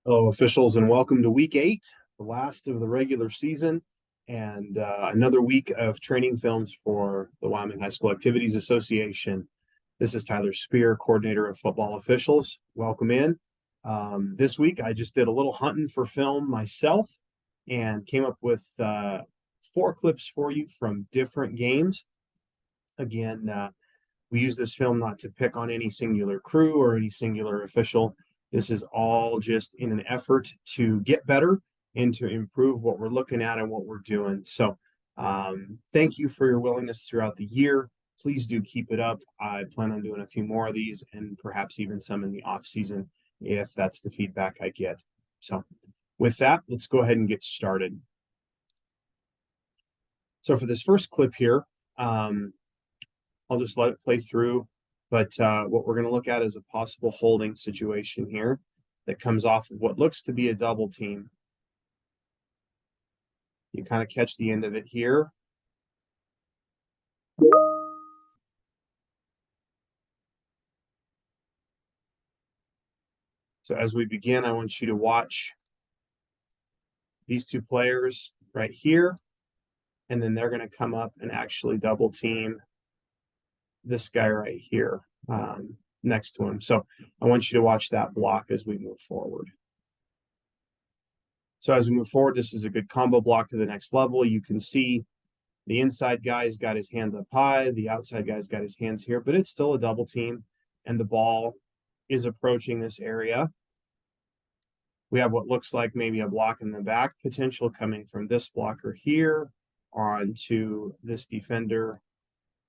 Hello, officials, and welcome to week 8, the last of the regular season, and another week of training films for the Wyoming High School Activities Association. This is Tyler Spear, coordinator of football officials. Welcome in. This week, I just did a little hunting for film myself and came up with 4 clips for you from different games. Again, we use this film not to pick on any singular crew or any singular official. This is all just in an effort to get better and to improve what we're looking at and what we're doing. So thank you for your willingness throughout the year. Please do keep it up. I plan on doing a few more of these and perhaps even some in the off season if that's the feedback I get. So with that, let's go ahead and get started. So for this first clip here, I'll just let it play through. But what we're going to look at is a possible holding situation here that comes off of what looks to be a double team. You kind of catch the end of it here. So as we begin, I want you to watch these 2 players right here, and then they're going to come up and actually double team this guy right here next to him. So I want you to watch that block as we move forward. So as we move forward, this is a good combo block to the next level. You can see the inside guy's got his hands up high, the outside guy's got his hands here, but it's still a double team, and the ball is approaching this area. We have what looks like maybe a block in the back potential coming from this blocker here onto this defender,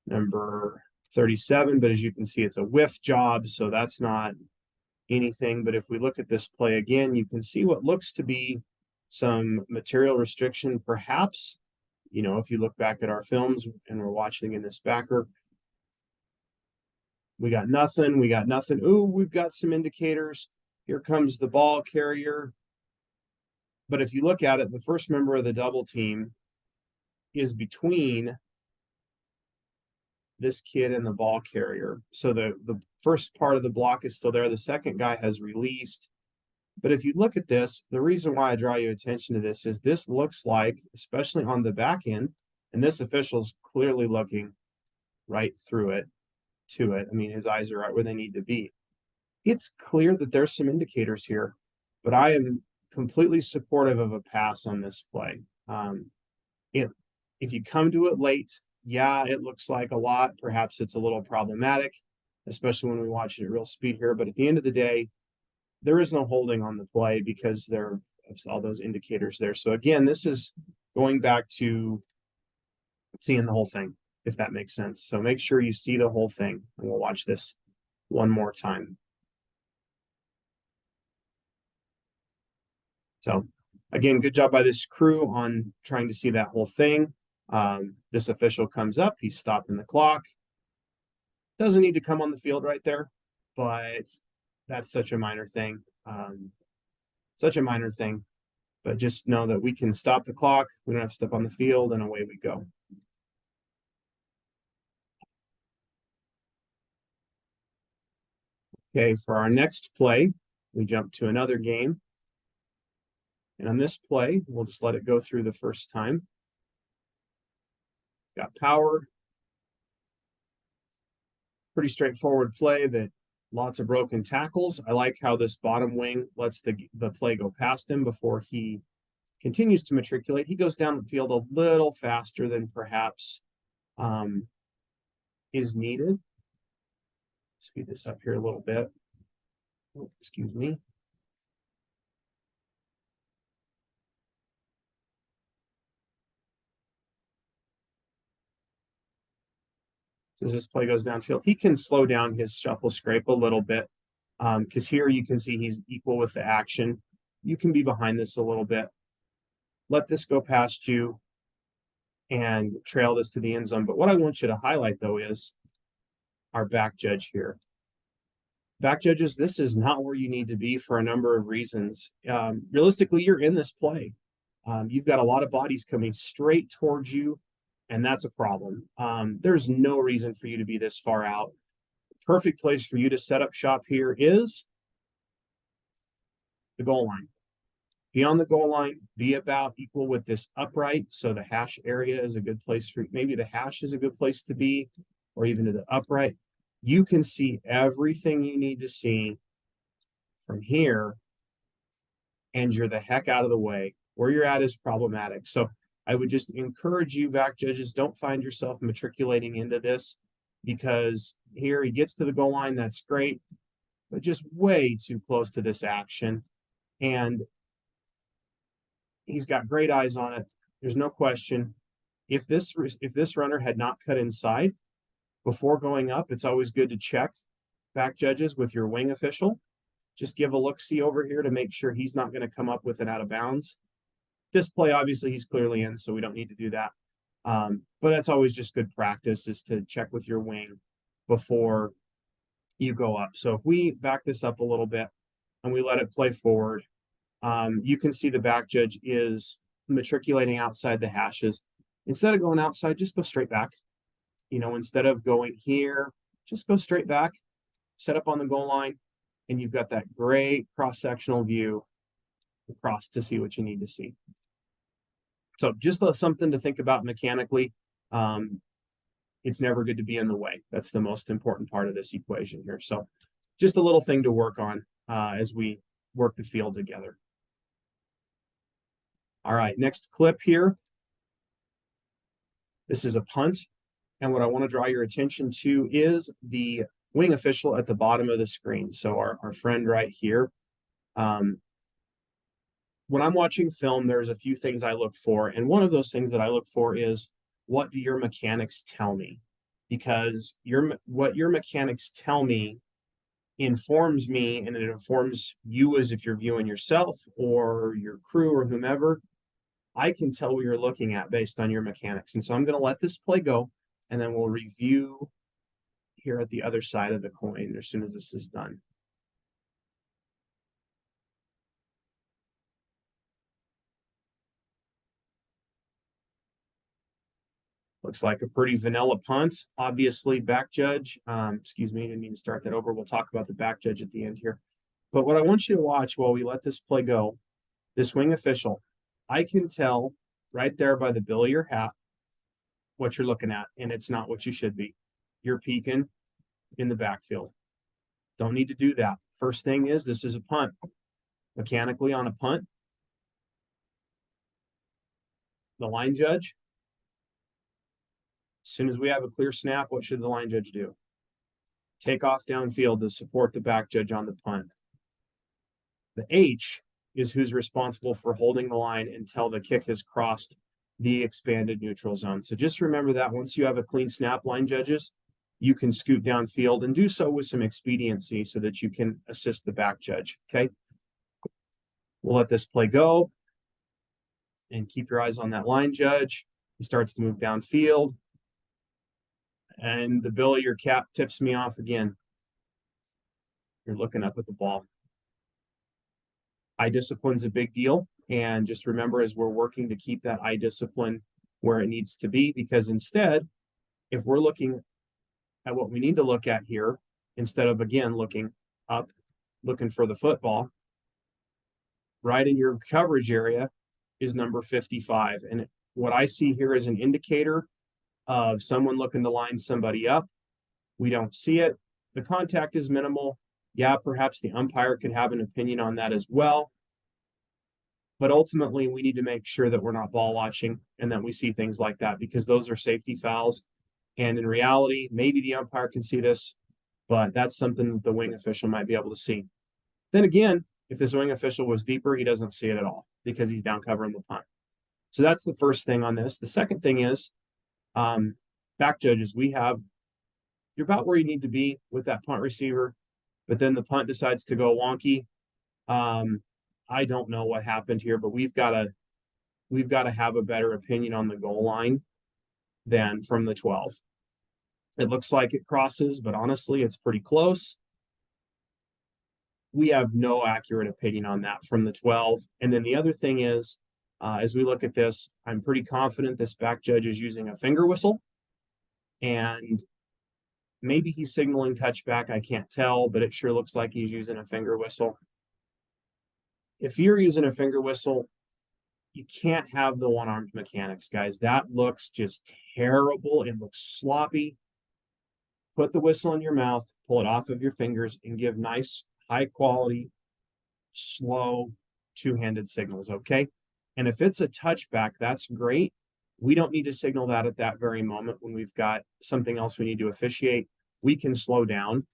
number 37, but as you can see, it's a whiff job, so that's not anything. But if we look at this play again, you can see what looks to be some material restriction, perhaps. You know, if you look back at our films and we're watching in this backer, we got nothing. Ooh, we've got some indicators. Here comes the ball carrier. But if you look at it, the first member of the double team is between this kid and the ball carrier. So the first part of the block is still there. The second guy has released. But if you look at this, the reason why I draw your attention to this is this looks like, especially on the back end, and this official's clearly looking right through it to it. I mean, his eyes are right where they need to be. It's clear that there's some indicators here, but I am completely supportive of a pass on this play. If you come to it late, yeah, it looks like a lot. Perhaps it's a little problematic, especially when we watch it at real speed here. But at the end of the day, there is no holding on the play because there are all those indicators there. So again, this is going back to seeing the whole thing, if that makes sense. So make sure you see the whole thing, and we'll watch this one more time. So again, good job by this crew on trying to see that whole thing. This official comes up, he's stopping the clock. Doesn't need to come on the field right there, but that's such a minor thing. But just know that we can stop the clock. We don't have to step on the field, and away we go. Okay, for our next play, we jump to another game. And on this play, we'll just let it go through the first time. Got power. Pretty straightforward play that lots of broken tackles. I like how this bottom wing lets the play go past him before he continues to matriculate. He goes down the field a little faster than perhaps is needed. Speed this up here a little bit. Oh, excuse me. As this play goes downfield, he can slow down his shuffle scrape a little bit because here you can see he's equal with the action. You can be behind this a little bit. Let this go past you and trail this to the end zone. But what I want you to highlight, though, is our back judge here. Back judges, this is not where you need to be for a number of reasons. Realistically, you're in this play. You've got a lot of bodies coming straight towards you, and that's a problem. There's no reason for you to be this far out. The perfect place for you to set up shop here is the goal line. Be on the goal line, be about equal with this upright. So the hash area is a good place for, maybe the hash is a good place to be, or even to the upright. You can see everything you need to see from here, and you're the heck out of the way. Where you're at is problematic. So I would just encourage you, back judges, don't find yourself matriculating into this, because here he gets to the goal line, that's great, but just way too close to this action. And he's got great eyes on it. There's no question. If this runner had not cut inside before going up, it's always good to check, back judges, with your wing official. Just give a look-see over here to make sure he's not going to come up with it out of bounds. This play, obviously, he's clearly in, so we don't need to do that. But that's always just good practice, is to check with your wing before you go up. So if we back this up a little bit and we let it play forward, you can see the back judge is matriculating outside the hashes. Instead of going outside, just go straight back. Instead of going here, just go straight back, set up on the goal line, and you've got that great cross-sectional view across to see what you need to see. So just something to think about mechanically. It's never good to be in the way. That's the most important part of this equation here. So just a little thing to work on as we work the field together. All right, next clip here. This is a punt. And what I want to draw your attention to is the wing official at the bottom of the screen. So our friend right here. When I'm watching film, there's a few things I look for. And one of those things that I look for is, what do your mechanics tell me? Because what your mechanics tell me informs me, and it informs you as if you're viewing yourself or your crew or whomever. I can tell what you're looking at based on your mechanics. And so I'm going to let this play go, and then we'll review here at the other side of the coin as soon as this is done. Looks like a pretty vanilla punt. Obviously, back judge, excuse me, I didn't mean to start that over. We'll talk about the back judge at the end here. But what I want you to watch while we let this play go, this wing official, I can tell right there by the bill of your hat what you're looking at, and it's not what you should be. You're peeking in the backfield. Don't need to do that. First thing is, this is a punt. Mechanically on a punt, the line judge, as soon as we have a clear snap, what should the line judge do? Take off downfield to support the back judge on the punt. The H is who's responsible for holding the line until the kick has crossed the expanded neutral zone. So just remember that once you have a clean snap, line judges, you can scoot downfield and do so with some expediency so that you can assist the back judge, okay? We'll let this play go and keep your eyes on that line judge. He starts to move downfield, and the bill of your cap tips me off again. You're looking up at the ball. Eye discipline's a big deal. And just remember, as we're working to keep that eye discipline where it needs to be, because instead, if we're looking at what we need to look at here, instead of, again, looking up, looking for the football, right in your coverage area is number 55. And what I see here is an indicator of someone looking to line somebody up. We don't see it. The contact is minimal. Yeah, perhaps the umpire could have an opinion on that as well. But ultimately, we need to make sure that we're not ball watching and that we see things like that, because those are safety fouls. And in reality, maybe the umpire can see this, but that's something that the wing official might be able to see. Then again, if this wing official was deeper, he doesn't see it at all because he's down covering the punt. So that's the first thing on this. The second thing is, back judges, you're about where you need to be with that punt receiver, but then the punt decides to go wonky. I don't know what happened here, but we've got to have a better opinion on the goal line than from the 12. It looks like it crosses, but honestly, it's pretty close. We have no accurate opinion on that from the 12. And then the other thing is, as we look at this, I'm pretty confident this back judge is using a finger whistle, and maybe he's signaling touchback. I can't tell, but it sure looks like he's using a finger whistle. if you're using a finger whistle, you can't have the one-armed mechanics, guys. That looks just terrible. It looks sloppy. Put the whistle in your mouth, pull it off of your fingers, and give nice, high quality, slow, two-handed signals, okay? And if it's a touchback, that's great. We don't need to signal that at that very moment when we've got something else we need to officiate. We can slow down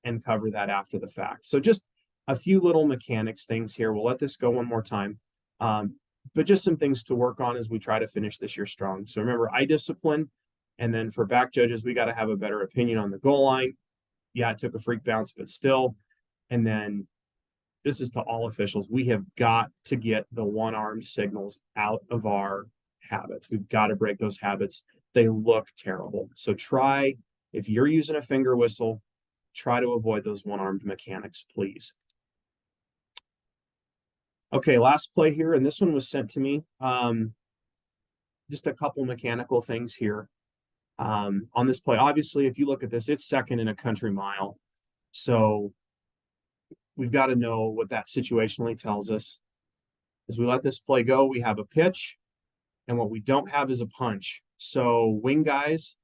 and cover that after the fact. So just a few little mechanics things here. We'll let this go one more time. But just some things to work on as we try to finish this year strong. So remember, eye discipline. And then for back judges, we got to have a better opinion on the goal line. Yeah, it took a freak bounce, but still. And then this is to all officials. We have got to get the one-armed signals out of our habits. We've got to break those habits. They look terrible. So try, if you're using a finger whistle, try to avoid those one-armed mechanics, please. Okay, last play here, and this one was sent to me. Just a couple mechanical things here on this play. Obviously, if you look at this, it's second in a country mile. So we've got to know what that situationally tells us. As we let this play go, we have a pitch, and what we don't have is a punch. So wing guys,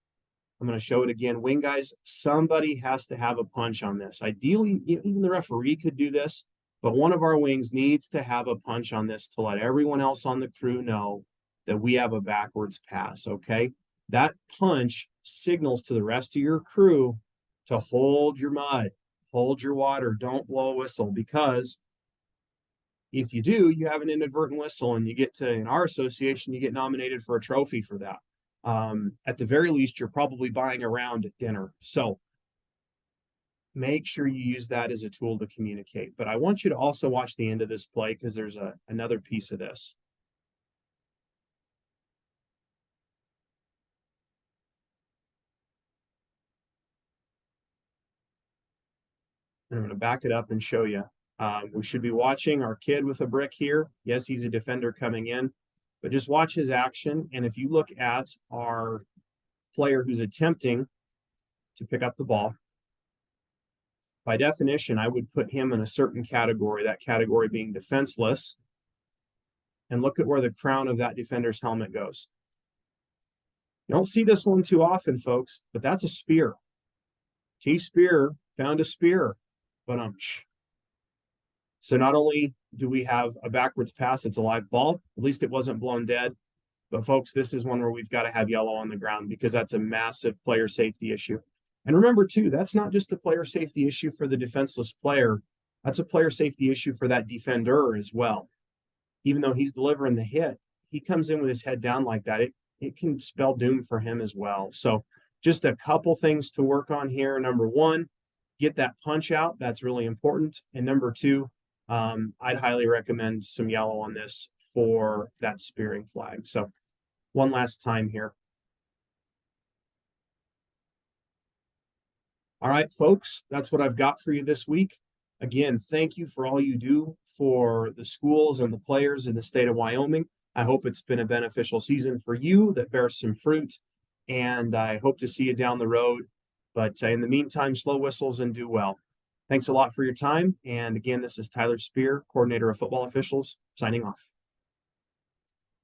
I'm going to show it again. Wing guys, somebody has to have a punch on this. Ideally, even the referee could do this, but one of our wings needs to have a punch on this to let everyone else on the crew know that we have a backwards pass, okay? That punch signals to the rest of your crew to hold your mud, hold your water, don't blow a whistle, because if you do, you have an inadvertent whistle and you get to, in our association, you get nominated for a trophy for that. At the very least, you're probably buying a round at dinner. So make sure you use that as a tool to communicate. But I want you to also watch the end of this play because there's another piece of this. I'm going to back it up and show you. We should be watching our kid with a brick here. Yes, he's a defender coming in, but just watch his action. And if you look at our player who's attempting to pick up the ball, by definition, I would put him in a certain category, that category being defenseless. And look at where the crown of that defender's helmet goes. You don't see this one too often, folks, but that's a spear. T-Spear found a spear. So not only do we have a backwards pass, it's a live ball. At least it wasn't blown dead. But folks, this is one where we've got to have yellow on the ground because that's a massive player safety issue. And remember too, that's not just a player safety issue for the defenseless player. That's a player safety issue for that defender as well. Even though he's delivering the hit, he comes in with his head down like that. It can spell doom for him as well. So just a couple things to work on here. Number one, get that punch out. That's really important. And number two, I'd highly recommend some yellow on this for that spearing flag. So one last time here. All right, folks, that's what I've got for you this week. Again, thank you for all you do for the schools and the players in the state of Wyoming. I hope it's been a beneficial season for you that bears some fruit, and I hope to see you down the road. But in the meantime, slow whistles and do well. Thanks a lot for your time. And again, this is Tyler Spear, coordinator of football officials, signing off.